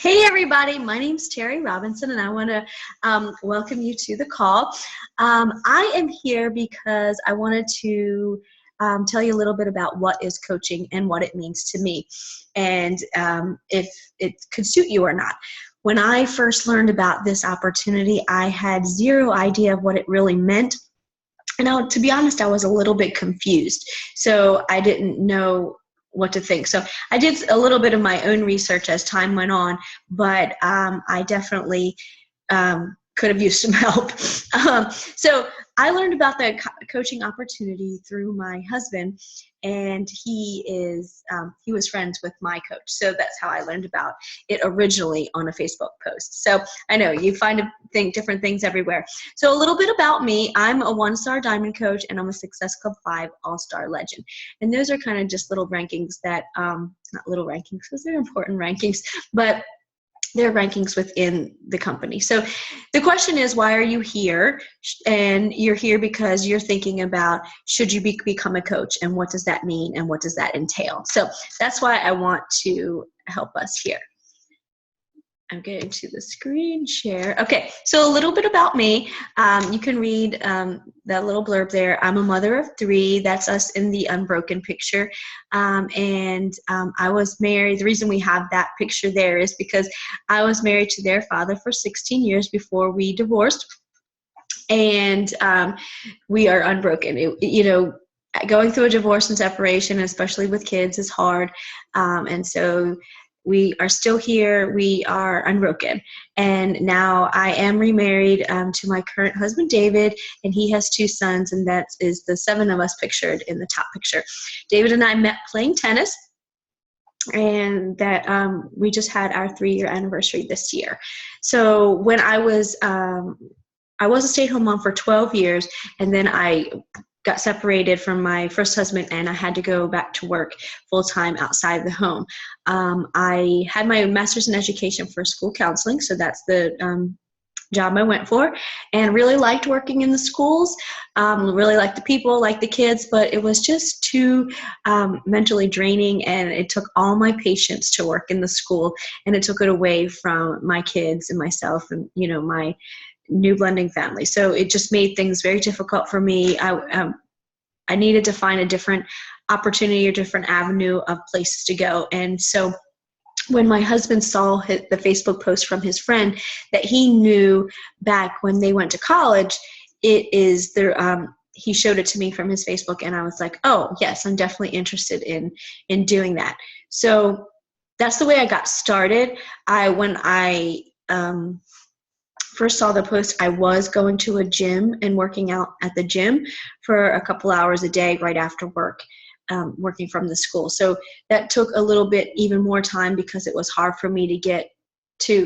Hey everybody, my name's Terry Robinson and I want to welcome you to the call. I am here because I wanted to tell you a little bit about what is coaching and what it means to me, and if it could suit you or not. When I first learned about this opportunity, I had zero idea of what it really meant. And to be honest, I was a little bit confused. So I didn't know what to think. So I did a little bit of my own research as time went on, but I definitely could have used some help. So I learned about the coaching opportunity through my husband, and he was friends with my coach. So that's how I learned about it originally on a Facebook post. So I know you find different things everywhere. So a little bit about me. I'm a 1-star diamond coach, and I'm a Success Club 5 all-star legend. And those are kind of just little rankings that, not little rankings because they're important rankings, but they're rankings within the company. So the question is, why are you here? And you're here because you're thinking about, should you become a coach, and what does that mean, and what does that entail? So that's why I want to help us here. I'm getting to the screen share. Okay, so a little bit about me. You can read that little blurb there. I'm a mother of 3. That's us in the unbroken picture. And I was married. The reason we have that picture there is because I was married to their father for 16 years before we divorced. And we are unbroken. Going through a divorce and separation, especially with kids, is hard. And so we are still here. We are unbroken. And now I am remarried to my current husband, David, and he has 2 sons, and that is the 7 of us pictured in the top picture. David and I met playing tennis, and that we just had our 3-year anniversary this year. So when I was a stay-at-home mom for 12 years, and then I got separated from my first husband, and I had to go back to work full-time outside the home. I had my master's in education for school counseling, so that's the job I went for, and really liked working in the schools, really liked the people, liked the kids, but it was just too mentally draining, and it took all my patience to work in the school, and it took it away from my kids and myself and, my new blending family. So it just made things very difficult for me. I needed to find a different opportunity or different avenue of places to go. And so when my husband saw the Facebook post from his friend that he knew back when they went to college, he showed it to me from his Facebook, and I was like, oh yes, I'm definitely interested in doing that. So that's the way I got started. When I first saw the post, I was going to a gym and working out at the gym for a couple hours a day right after work, working from the school. So that took a little bit even more time because it was hard for me to get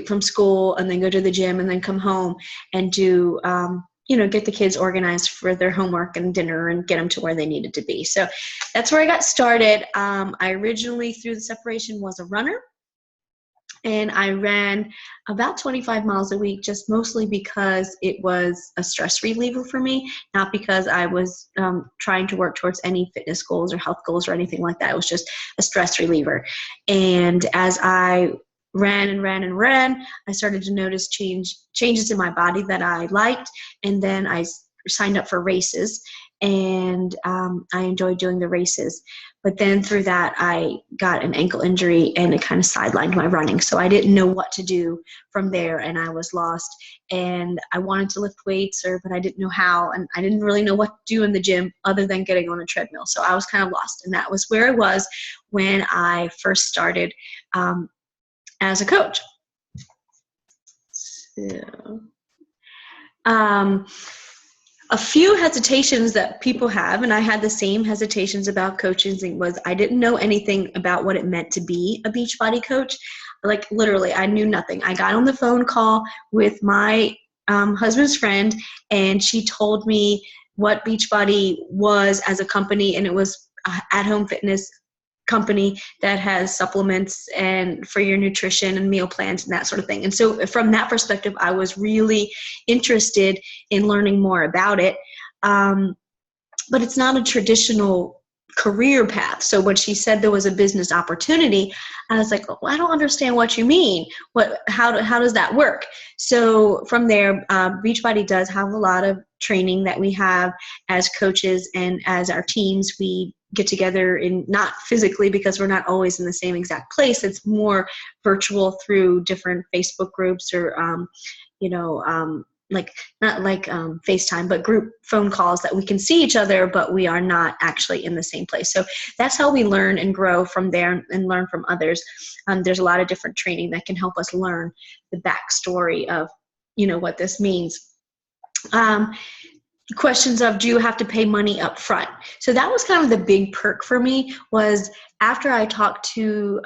from school and then go to the gym and then come home and do, get the kids organized for their homework and dinner and get them to where they needed to be. So that's where I got started. I originally, through the separation, was a runner. And I ran about 25 miles a week, just mostly because it was a stress reliever for me, not because I was trying to work towards any fitness goals or health goals or anything like that. It was just a stress reliever. And as I ran and ran and ran, I started to notice changes in my body that I liked. And then I signed up for races, and I enjoyed doing the races. But then through that, I got an ankle injury, and it kind of sidelined my running. So I didn't know what to do from there, and I was lost. And I wanted to lift weights, but I didn't know how, and I didn't really know what to do in the gym other than getting on a treadmill. So I was kind of lost, and that was where I was when I first started as a coach. So, a few hesitations that people have, and I had the same hesitations about coaching, was I didn't know anything about what it meant to be a Beachbody coach. Like literally, I knew nothing. I got on the phone call with my husband's friend, and she told me what Beachbody was as a company, and it was at-home fitness company that has supplements and for your nutrition and meal plans and that sort of thing. And so from that perspective, I was really interested in learning more about it. But it's not a traditional career path. So when she said there was a business opportunity, I was like, well, I don't understand what you mean. How does that work? So from there, Beachbody does have a lot of training that we have as coaches, and as our teams, we get together in, not physically because we're not always in the same exact place. It's more virtual through different Facebook groups or, like not like FaceTime, but group phone calls that we can see each other, but we are not actually in the same place. So that's how we learn and grow from there and learn from others. There's a lot of different training that can help us learn the backstory of, what this means. Questions of, do you have to pay money up front? So that was kind of the big perk for me, was after I talked to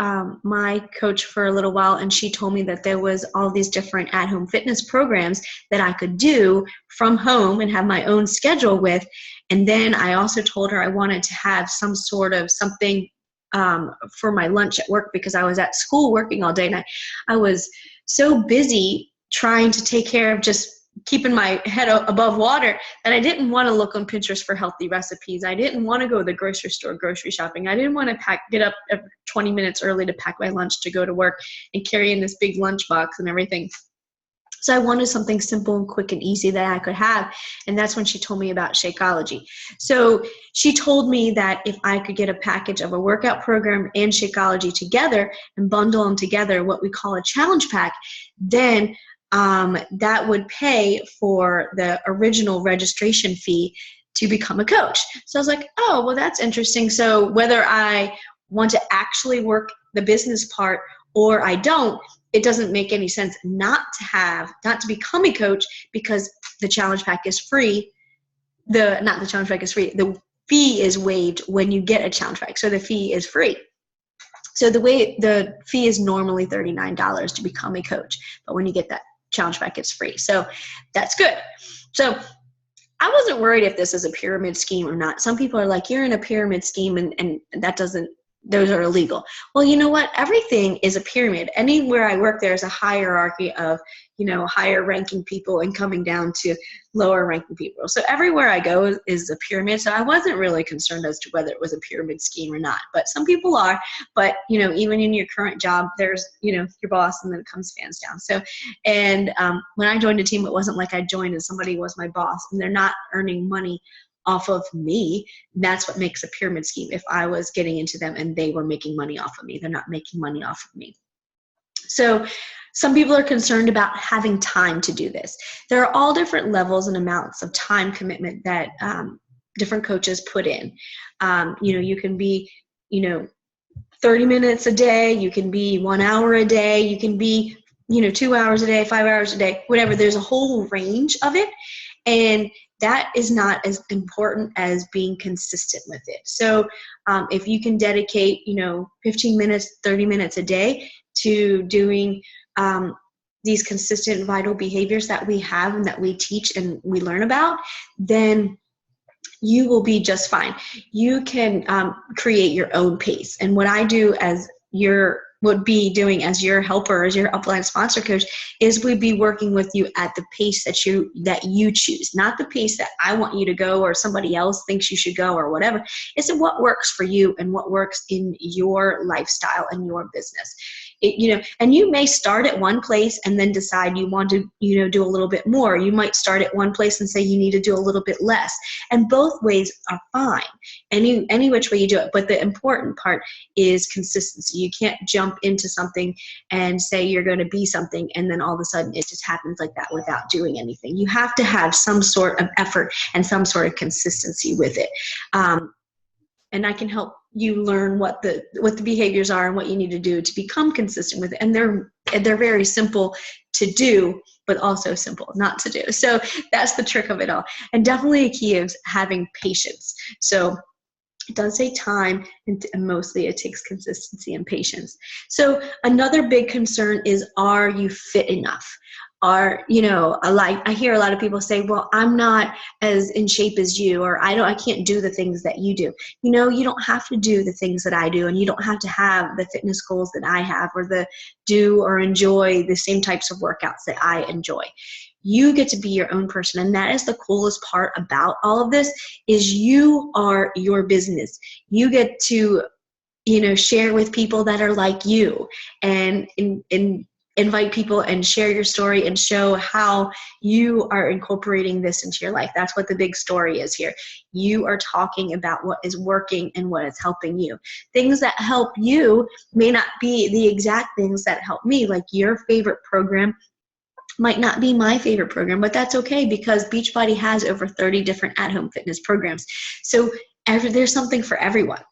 my coach for a little while, and she told me that there was all these different at-home fitness programs that I could do from home and have my own schedule with. And then I also told her I wanted to have some sort of something for my lunch at work, because I was at school working all day, and I was so busy trying to take care of just keeping my head above water that I didn't want to look on Pinterest for healthy recipes. I didn't want to go to the grocery store grocery shopping. I didn't want to get up 20 minutes early to pack my lunch to go to work and carry in this big lunch box and everything. So I wanted something simple and quick and easy that I could have. And that's when she told me about Shakeology. So she told me that if I could get a package of a workout program and Shakeology together and bundle them together, what we call a challenge pack, then that would pay for the original registration fee to become a coach. So I was like, oh, well, that's interesting. So whether I want to actually work the business part or I don't, it doesn't make any sense not to become a coach, because the challenge pack is free. The fee is waived when you get a challenge pack. So the fee is free. So the fee is normally $39 to become a coach, but when you get that challenge pack, it's free. So that's good. So I wasn't worried if this is a pyramid scheme or not. Some people are like, you're in a pyramid scheme and those are illegal. Well, you know what? Everything is a pyramid. Anywhere I work, there's a hierarchy of, higher ranking people and coming down to lower ranking people. So everywhere I go is a pyramid. So I wasn't really concerned as to whether it was a pyramid scheme or not, but some people are. But, even in your current job, there's, your boss, and then it comes fans down. So, and when I joined a team, it wasn't like I joined and somebody was my boss, and they're not earning money off of me. That's what makes a pyramid scheme. If I was getting into them and they were making money off of me, they're not making money off of me. So some people are concerned about having time to do this. There are all different levels and amounts of time commitment that different coaches put in. You can be, 30 minutes a day, you can be 1 hour a day, you can be, 2 hours a day, 5 hours a day, whatever. There's a whole range of it. And that is not as important as being consistent with it. So if you can dedicate, 15 minutes, 30 minutes a day to doing these consistent vital behaviors that we have and that we teach and we learn about, then you will be just fine. You can create your own pace. And what I do would be doing as your helper, as your upline sponsor coach, is we'd be working with you at the pace that you choose, not the pace that I want you to go or somebody else thinks you should go or whatever. It's what works for you and what works in your lifestyle and your business. And you may start at one place and then decide you want to, do a little bit more. You might start at one place and say you need to do a little bit less. And both ways are fine. Any which way you do it. But the important part is consistency. You can't jump into something and say you're going to be something and then all of a sudden it just happens like that without doing anything. You have to have some sort of effort and some sort of consistency with it. And I can help you learn what the behaviors are and what you need to do to become consistent with it. And they're very simple to do, but also simple not to do. So that's the trick of it all. And definitely a key is having patience. So it does take time, and mostly it takes consistency and patience. So another big concern is, are you fit enough? are, like I hear a lot of people say, well, I'm not as in shape as you, or I can't do the things that you do. You don't have to do the things that I do, and you don't have to have the fitness goals that I have, or do or enjoy the same types of workouts that I enjoy. You get to be your own person, and that is the coolest part about all of this, is you are your business. You get to share with people that are like you, and invite people and share your story and show how you are incorporating this into your life. That's what the big story is here. You are talking about what is working and what is helping you. Things that help you may not be the exact things that help me. Like your favorite program might not be my favorite program, but that's okay, because Beachbody has over 30 different at-home fitness programs. So there's something for everyone.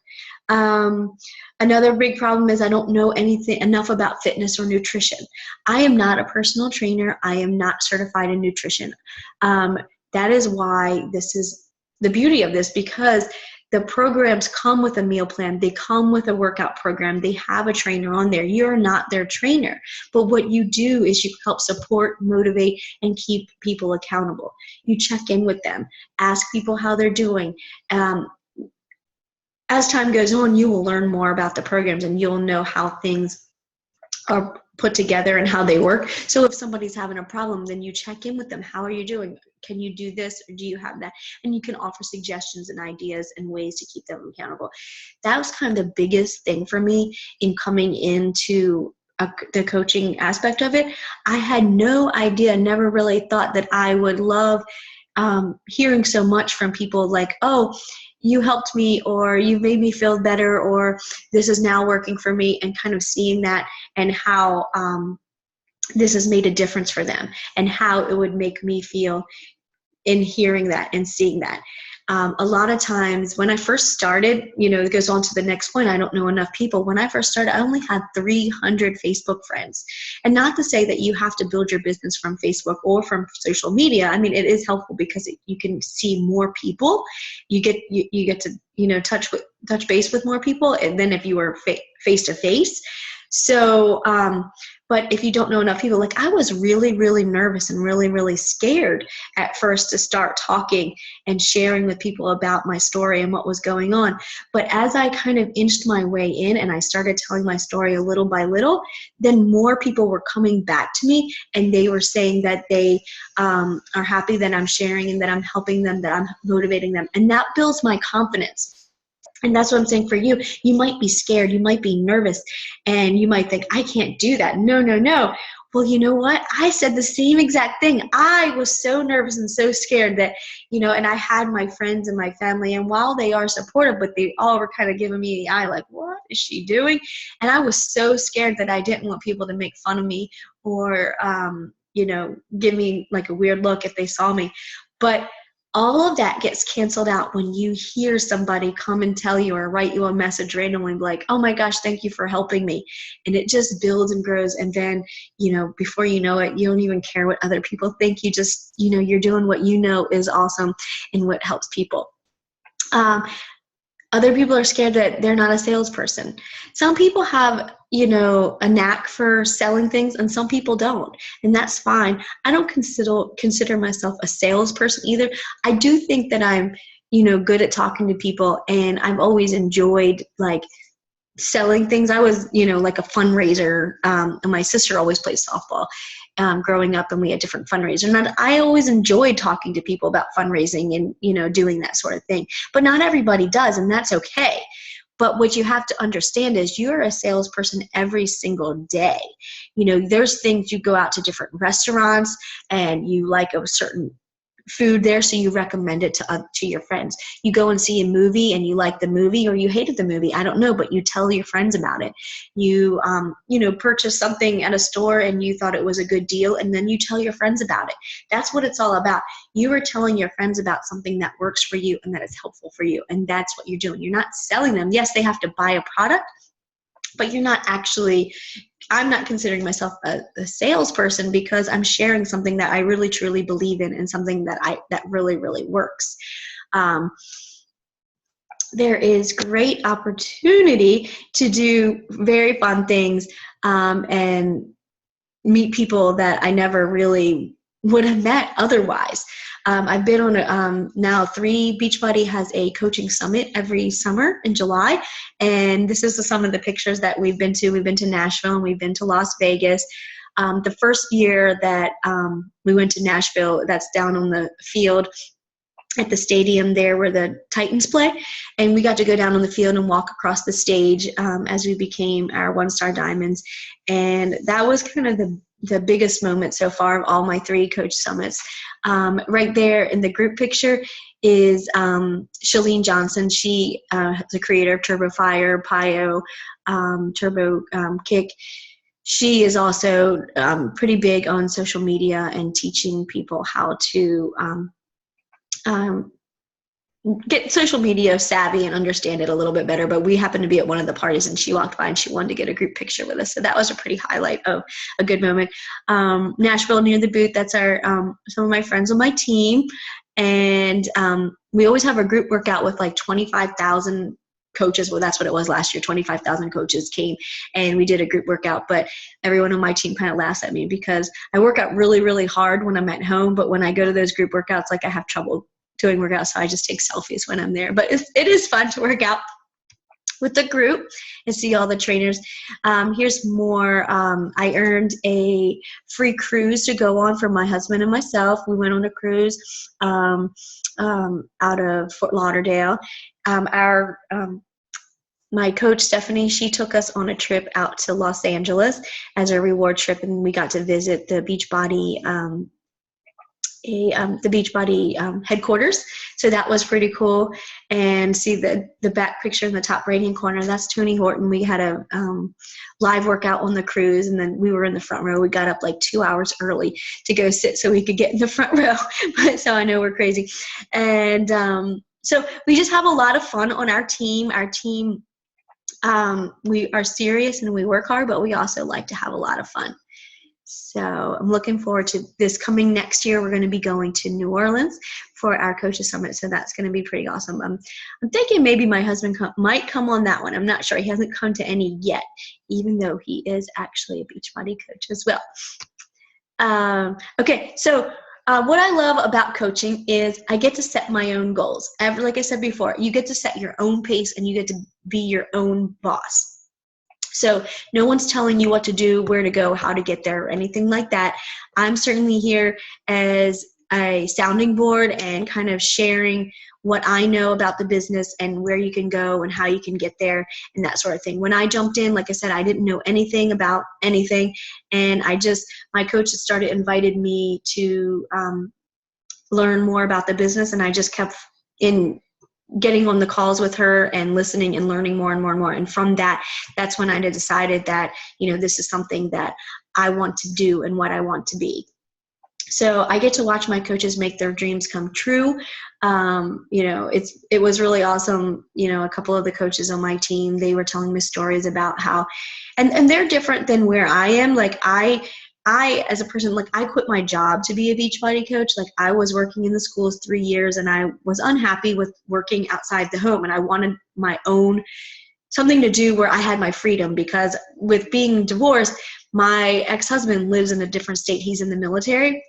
Another big problem is I don't know anything enough about fitness or nutrition. I am not a personal trainer. I am not certified in nutrition. That is why this is the beauty of this, because the programs come with a meal plan. They come with a workout program. They have a trainer on there. You're not their trainer. But what you do is you help support, motivate, and keep people accountable. You check in with them, ask people how they're doing. As time goes on, you will learn more about the programs, and you'll know how things are put together and how they work. So if somebody's having a problem, then you check in with them. How are you doing? Can you do this, or do you have that? And you can offer suggestions and ideas and ways to keep them accountable. That was kind of the biggest thing for me in coming into the coaching aspect of it. I had no idea, never really thought that I would love hearing so much from people like, oh, you helped me, or you made me feel better, or this is now working for me, and kind of seeing that, and how this has made a difference for them, and how it would make me feel in hearing that and seeing that. A lot of times when I first started, it goes on to the next point, I don't know enough people. When I first started, I only had 300 Facebook friends. And not to say that you have to build your business from Facebook or from social media. I mean, it is helpful because you can see more people. You get to touch base with more people, and then if you were face to face. So, but if you don't know enough people, like I was really, really nervous and really, really scared at first to start talking and sharing with people about my story and what was going on. But as I kind of inched my way in and I started telling my story a little by little, then more people were coming back to me, and they were saying that they are happy that I'm sharing and that I'm helping them, that I'm motivating them. And that builds my confidence. And that's what I'm saying for you. You might be scared. You might be nervous. And you might think, I can't do that. No, no, no. Well, you know what? I said the same exact thing. I was so nervous and so scared that, and I had my friends and my family. And while they are supportive, but they all were kind of giving me the eye like, what is she doing? And I was so scared that I didn't want people to make fun of me or, give me like a weird look if they saw me. But all of that gets canceled out when you hear somebody come and tell you or write you a message randomly like, oh my gosh, thank you for helping me. And it just builds and grows. And then, before you know it, you don't even care what other people think. You just, you're doing what you know is awesome and what helps people. Other people are scared that they're not a salesperson. Some people have, a knack for selling things, and some people don't. And that's fine. I don't consider myself a salesperson either. I do think that I'm, good at talking to people, and I've always enjoyed like selling things. I was, like a fundraiser, and my sister always played softball growing up, and we had different fundraisers. And I always enjoyed talking to people about fundraising and, doing that sort of thing. But not everybody does, and that's okay. But what you have to understand is you're a salesperson every single day. There's things, you go out to different restaurants and you like a certain food there, so you recommend it to your friends. You go and see a movie and you like the movie, or you hated the movie, I don't know, but you tell your friends about it. You purchase something at a store and you thought it was a good deal, and then you tell your friends about it. That's what it's all about. You are telling your friends about something that works for you and that is helpful for you, and that's what you're doing. You're not selling them. Yes, they have to buy a product, but you're not actually, I'm not considering myself a salesperson, because I'm sharing something that I really truly believe in, and something that really, really works. There is great opportunity to do very fun things, and meet people that I never really would have met otherwise. I've been on now 3. Beachbody has a coaching summit every summer in July, and this is some of the pictures that we've been to. We've been to Nashville and we've been to Las Vegas. The first year that we went to Nashville, that's down on the field at the stadium there where the Titans play, and we got to go down on the field and walk across the stage as we became our One-Star Diamonds, and that was kind of the biggest moment so far of all my 3 coach summits. Right there in the group picture is Chalene Johnson. She is the creator of Turbo Fire, PiYo, Turbo Kick. She is also pretty big on social media and teaching people how to get social media savvy and understand it a little bit better. But we happened to be at one of the parties and she walked by and she wanted to get a group picture with us. So that was a pretty highlight of a good moment. Nashville near the booth, that's our some of my friends on my team. And we always have a group workout with like 25,000 coaches. Well, that's what it was last year. 25,000 coaches came and we did a group workout, but everyone on my team kind of laughs at me because I work out really, really hard when I'm at home. But when I go to those group workouts, like I have trouble doing workouts. So I just take selfies when I'm there, but it is fun to work out with the group and see all the trainers. Here's more. I earned a free cruise to go on for my husband and myself. We went on a cruise out of Fort Lauderdale. My coach, Stephanie, she took us on a trip out to Los Angeles as a reward trip, and we got to visit the Beachbody headquarters. So that was pretty cool. And see the back picture in the top right-hand corner, that's Tony Horton. We had a live workout on the cruise, and then we were in the front row. We got up like 2 hours early to go sit so we could get in the front row. So I know we're crazy. And so we just have a lot of fun on our team. We are serious and we work hard, but we also like to have a lot of fun. So I'm looking forward to this coming next year. We're going to be going to New Orleans for our Coaches Summit, so that's going to be pretty awesome. I'm thinking maybe my husband might come on that one. I'm not sure. He hasn't come to any yet, even though he is actually a Beachbody coach as well. Okay, so what I love about coaching is I get to set my own goals. Like I said before, you get to set your own pace and you get to be your own boss. So no one's telling you what to do, where to go, how to get there, or anything like that. I'm certainly here as a sounding board and kind of sharing what I know about the business and where you can go and how you can get there and that sort of thing. When I jumped in, like I said, I didn't know anything about anything, and my coaches started inviting me to learn more about the business, and I just kept getting on the calls with her and listening and learning more and more and more. And from that's when I decided that, this is something that I want to do and what I want to be. So I get to watch my coaches make their dreams come true. It was really awesome. A couple of the coaches on my team, they were telling me stories about how, and they're different than where I am. Like I, as a person, like I quit my job to be a Beachbody coach. Like I was working in the schools 3 years and I was unhappy with working outside the home, and I wanted my own something to do where I had my freedom, because with being divorced, my ex-husband lives in a different state. He's in the military.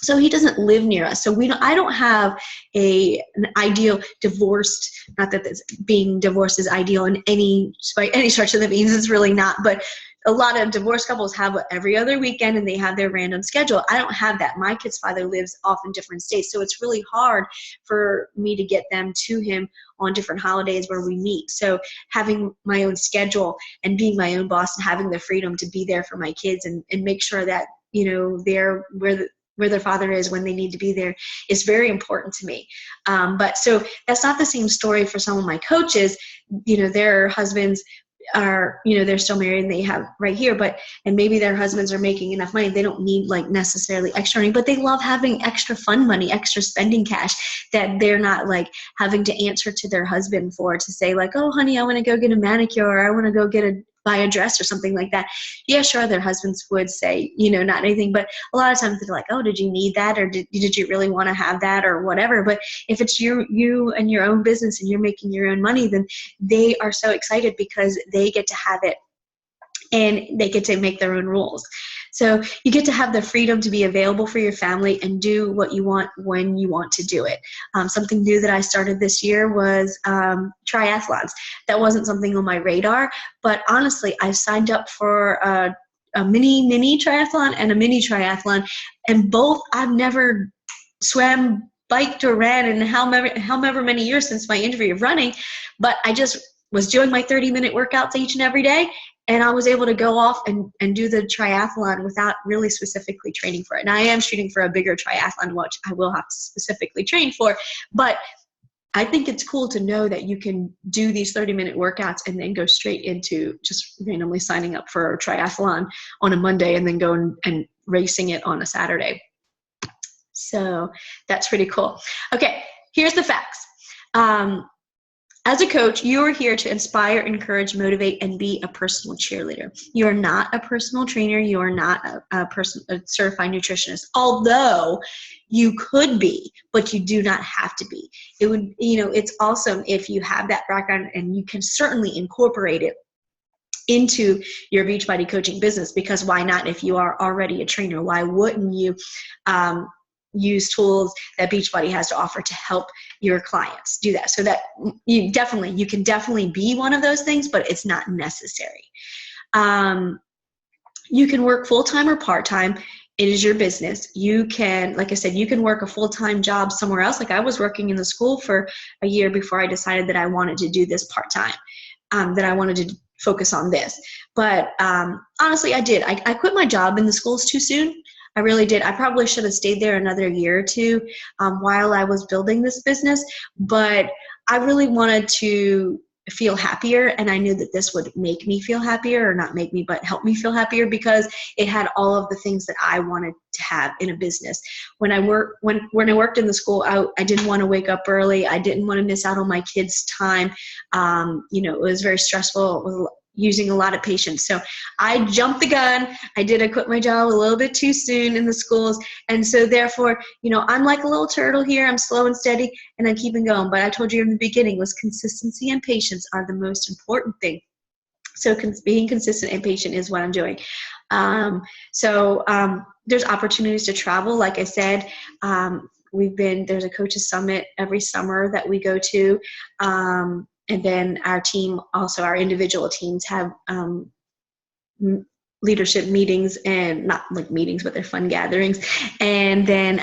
So he doesn't live near us. So I don't have an ideal divorced, not that being divorced is ideal in any stretch of the means, it's really not, but a lot of divorced couples have every other weekend and they have their random schedule. I don't have that. My kid's father lives off in different states. So it's really hard for me to get them to him on different holidays where we meet. So having my own schedule and being my own boss and having the freedom to be there for my kids and make sure that, they're where their father is when they need to be there is very important to me. But so that's not the same story for some of my coaches. Their husbands are, they're still married and they have right here, and maybe their husbands are making enough money. They don't need like necessarily extra money, but they love having extra fun money, extra spending cash that they're not like having to answer to their husband for, to say like, oh honey, I want to go get a manicure, or I want to go buy a dress or something like that. Yeah, sure, their husbands would say, not anything, but a lot of times they're like, oh, did you need that? Or did you really want to have that or whatever? But if it's you and your own business and you're making your own money, then they are so excited because they get to have it and they get to make their own rules. So you get to have the freedom to be available for your family and do what you want when you want to do it. Something new that I started this year was triathlons. That wasn't something on my radar, but honestly, I signed up for a mini triathlon and a mini triathlon, and both I've never swam, biked, or ran in however many years since my injury of running, but I just was doing my 30-minute workouts each and every day, and I was able to go off and do the triathlon without really specifically training for it. And I am shooting for a bigger triathlon, which I will have to specifically train for, but I think it's cool to know that you can do these 30-minute workouts and then go straight into just randomly signing up for a triathlon on a Monday and then go and racing it on a Saturday. So that's pretty cool. Okay, here's the facts. As a coach, you are here to inspire, encourage, motivate, and be a personal cheerleader. You are not a personal trainer. You are not a certified nutritionist, although you could be, but you do not have to be. It would, it's awesome if you have that background, and you can certainly incorporate it into your Beachbody coaching business, because why not? If you are already a trainer, why wouldn't you use tools that Beachbody has to offer to help your clients do that? So that you can definitely be one of those things, but it's not necessary. You can work full-time or part-time. It is your business. You can, like I said, you can work a full-time job somewhere else. Like I was working in the school for a year before I decided that I wanted to do this part-time, that I wanted to focus on this. But honestly, I did. I quit my job in the schools too soon. I really did. I probably should have stayed there another year or two while I was building this business, but I really wanted to feel happier, and I knew that this would make me feel happier, or not make me, but help me feel happier, because it had all of the things that I wanted to have in a business. When I worked in the school, I didn't want to wake up early. I didn't want to miss out on my kids' time. It was very stressful. It was using a lot of patience. So I jumped the gun. I quit my job a little bit too soon in the schools. And so therefore, I'm like a little turtle here. I'm slow and steady, and I'm keeping going. But I told you in the beginning was consistency and patience are the most important thing. So being consistent and patient is what I'm doing. There's opportunities to travel. Like I said, there's a coaches summit every summer that we go to. And then our team, also our individual teams, have leadership meetings, and not like meetings, but they're fun gatherings. And then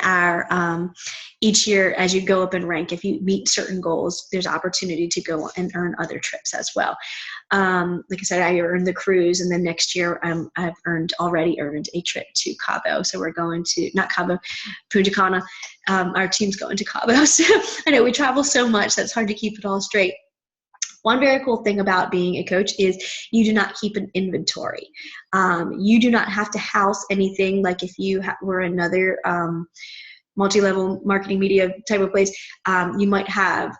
each year, as you go up in rank, if you meet certain goals, there's opportunity to go and earn other trips as well. Like I said, I earned the cruise, and then next year I've already earned a trip to Cabo. So we're going to, not Cabo, Punta Cana. Our team's going to Cabo. So I know we travel so much that's hard to keep it all straight. One very cool thing about being a coach is you do not keep an inventory. You do not have to house anything. Like if you were another multi-level marketing media type of place, you might have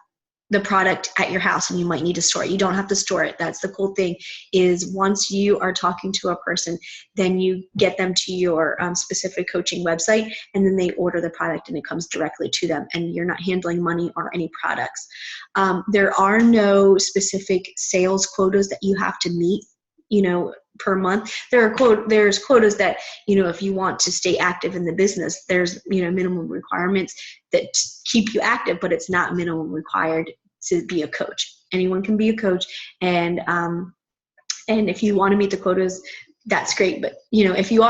the product at your house and you might need to store it. You don't have to store it. That's the cool thing, is once you are talking to a person, then you get them to your specific coaching website, and then they order the product and it comes directly to them, and you're not handling money or any products. There are no specific sales quotas that you have to meet, per month. There's quotas that, if you want to stay active in the business, there's, minimum requirements that keep you active, but it's not minimum required to be a coach. Anyone can be a coach. And if you want to meet the quotas, that's great. But, if you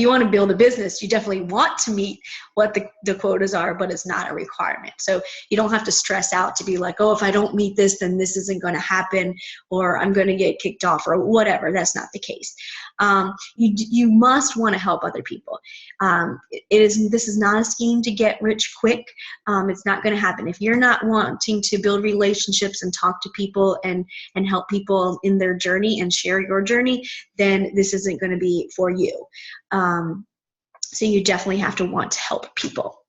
want to build a business, you definitely want to meet what the quotas are, but it's not a requirement. So you don't have to stress out to be like, oh, if I don't meet this, then this isn't going to happen, or I'm going to get kicked off, or whatever. That's not the case. You must want to help other people. This is not a scheme to get rich quick. It's not going to happen. If you're not wanting to build relationships and talk to people and help people in their journey and share your journey, then this isn't going to be for you. So you definitely have to want to help people.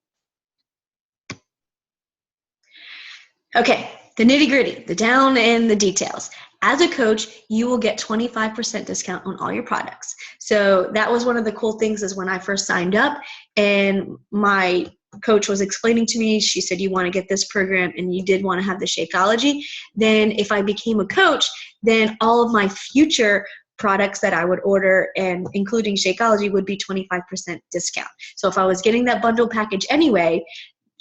Okay, the nitty-gritty, the down and the details. As a coach, you will get 25% discount on all your products. So that was one of the cool things, is when I first signed up and my coach was explaining to me, she said, you want to get this program and you did want to have the Shapeology. Then if I became a coach, then all of my future products that I would order, and including Shakeology, would be 25% discount. So if I was getting that bundle package anyway,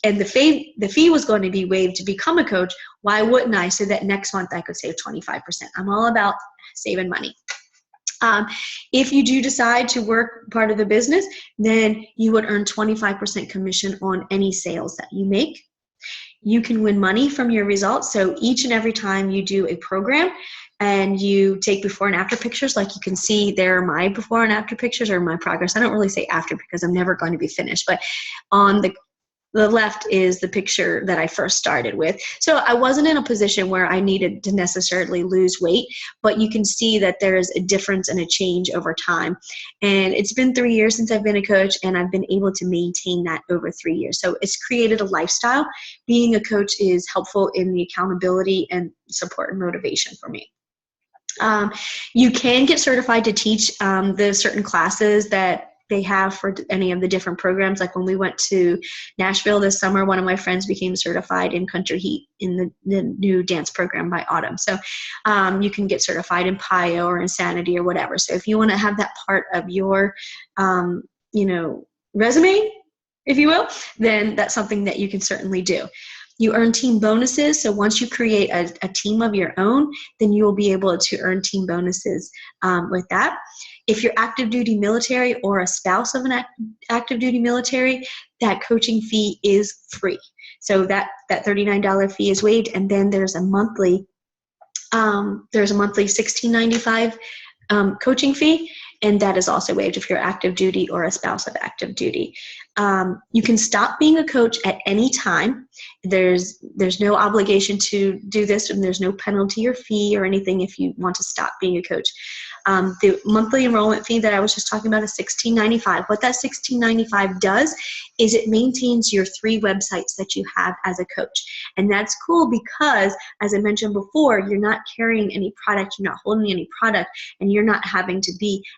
and the fee was going to be waived to become a coach, why wouldn't I? So that next month I could save 25%. I'm all about saving money. If you do decide to work part of the business, then you would earn 25% commission on any sales that you make. You can win money from your results. So each and every time you do a program and you take before and after pictures, like you can see there are my before and after pictures or my progress. I don't really say after because I'm never going to be finished, but on the left is the picture that I first started with. So I wasn't in a position where I needed to necessarily lose weight, but you can see that there's a difference and a change over time. And it's been 3 years since I've been a coach, and I've been able to maintain that over 3 years. So it's created a lifestyle. Being a coach is helpful in the accountability and support and motivation for me. You can get certified to teach the certain classes that they have for any of the different programs. Like when we went to Nashville this summer, one of my friends became certified in Country Heat in the new dance program by Autumn. So you can get certified in PIO or Insanity or whatever. So if you want to have that part of your, resume, if you will, then that's something that you can certainly do. You earn team bonuses. So once you create a team of your own, then you will be able to earn team bonuses with that. If you're active duty military or a spouse of an active duty military, that coaching fee is free. So that $39 fee is waived, and then there's a monthly $16.95 coaching fee, and that is also waived if you're active duty or a spouse of active duty. You can stop being a coach at any time. There's no obligation to do this, and there's no penalty or fee or anything if you want to stop being a coach. The monthly enrollment fee that I was just talking about is $16.95. What that $16.95 does is it maintains your 3 websites that you have as a coach. And that's cool because, as I mentioned before, you're not carrying any product, you're not holding any product, and you're not having to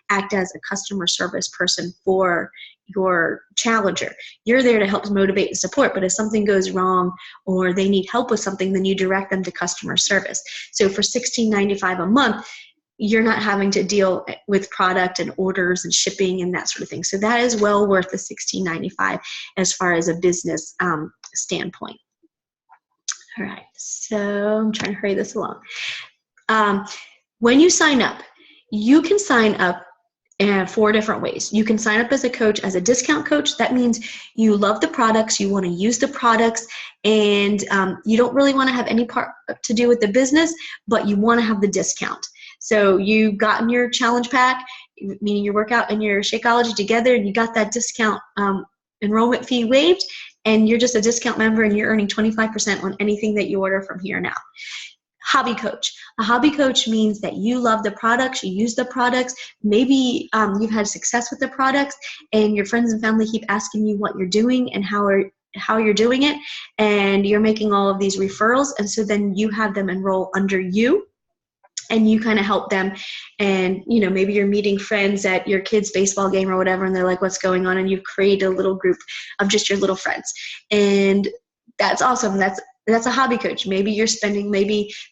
act as a customer service person for your challenger. You're there to help motivate and support, but if something goes wrong or they need help with something, then you direct them to customer service. So for $16.95 a month, you're not having to deal with product and orders and shipping and that sort of thing. So that is well worth the $16.95 as far as a business standpoint. All right, so I'm trying to hurry this along. When you sign up, you can sign up 4 different ways. You can sign up as a coach, as a discount coach. That means you love the products, you want to use the products, and you don't really want to have any part to do with the business, but you want to have the discount. So you've gotten your challenge pack, meaning your workout and your Shakeology together, and you got that discount enrollment fee waived, and you're just a discount member and you're earning 25% on anything that you order from here now. Hobby coach. A hobby coach means that you love the products, you use the products, maybe you've had success with the products, and your friends and family keep asking you what you're doing and how you're doing it, and you're making all of these referrals, and so then you have them enroll under you, and you kind of help them, and maybe you're meeting friends at your kid's baseball game or whatever, and they're like, what's going on? And you've created a little group of just your little friends, and that's awesome. That's a hobby coach. Maybe you're spending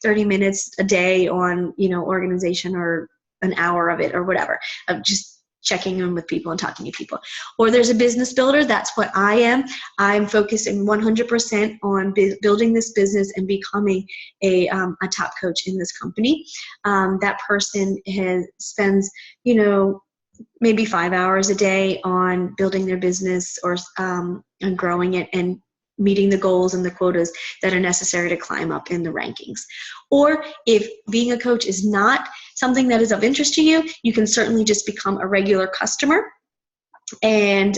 30 minutes a day on, organization, or an hour of it or whatever, of just checking in with people and talking to people. Or there's a business builder. That's what I am. I'm focusing 100% on building this business and becoming a top coach in this company. That person spends, maybe 5 hours a day on building their business or on growing it and meeting the goals and the quotas that are necessary to climb up in the rankings. Or if being a coach is not something that is of interest to you, you can certainly just become a regular customer, and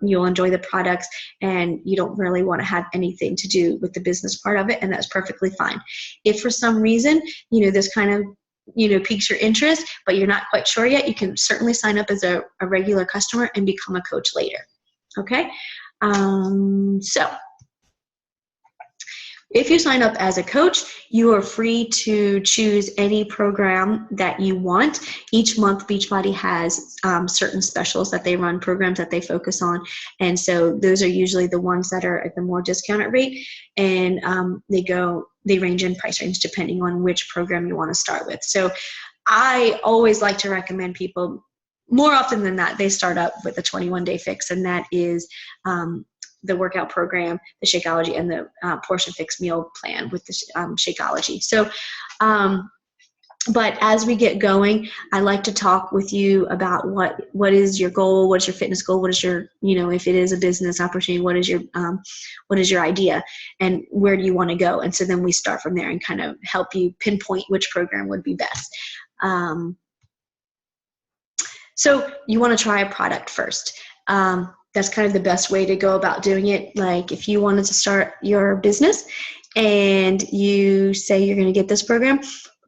you'll enjoy the products, and you don't really want to have anything to do with the business part of it, and that's perfectly fine. If for some reason, this kind of piques your interest, but you're not quite sure yet, you can certainly sign up as a regular customer and become a coach later. Okay? So if you sign up as a coach, you are free to choose any program that you want. Each month, Beachbody has certain specials that they run, programs that they focus on. And so those are usually the ones that are at the more discounted rate. And they range in price range depending on which program you want to start with. So I always like to recommend people, more often than not, they start up with a 21-day fix, and that is the workout program, the Shakeology, and the portion fix meal plan with the Shakeology. So, but as we get going, I like to talk with you about what is your goal, what's your fitness goal, what is your, if it is a business opportunity, what is your idea, and where do you want to go? And so then we start from there and kind of help you pinpoint which program would be best. So you want to try a product first. That's kind of the best way to go about doing it. Like if you wanted to start your business and you say you're going to get this program,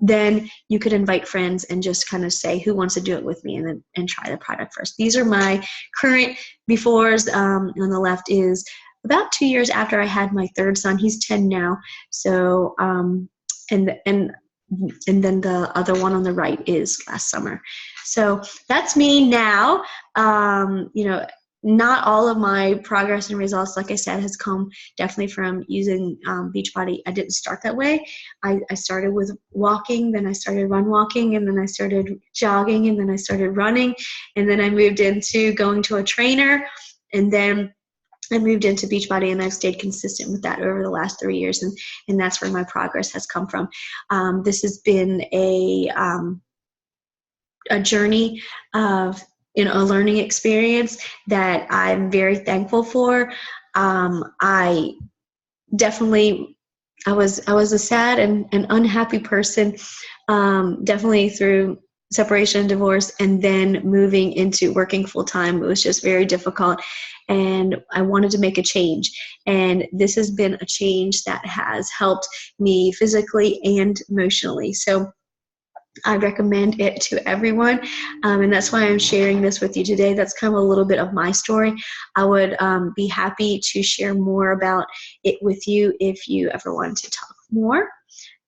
then you could invite friends and just kind of say who wants to do it with me, and try the product first. These are my current befores. On the left is about 2 years after I had my third son. He's 10 now. So, and then the other one on the right is last summer. So that's me now. Not all of my progress and results, like I said, has come definitely from using Beachbody. I didn't start that way. I started with walking, then I started run walking, and then I started jogging, and then I started running, and then I moved into going to a trainer, and then I moved into Beachbody, and I've stayed consistent with that over the last 3 years, and that's where my progress has come from. This has been a journey of a learning experience that I'm very thankful for. I was a sad and unhappy person, definitely through separation and divorce, and then moving into working full time. It was just very difficult, and I wanted to make a change. And this has been a change that has helped me physically and emotionally. So I recommend it to everyone, and that's why I'm sharing this with you today. That's kind of a little bit of my story. I would be happy to share more about it with you if you ever want to talk more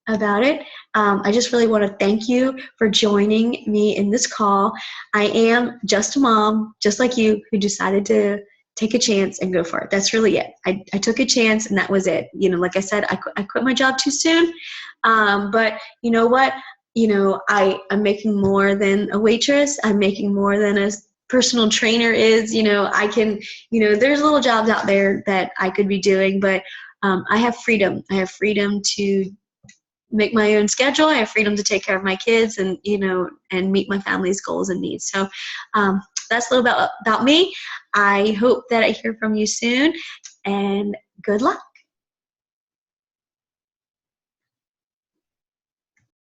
about it. I just really want to thank you for joining me in this call. I am just a mom, just like you, who decided to take a chance and go for it. That's really it. I took a chance, and that was it. Like I said, I quit my job too soon, but you know what? I'm making more than a waitress. I'm making more than a personal trainer is. I can, there's little jobs out there that I could be doing, but I have freedom. I have freedom to make my own schedule. I have freedom to take care of my kids and meet my family's goals and needs. So that's a little bit about me. I hope that I hear from you soon, and good luck.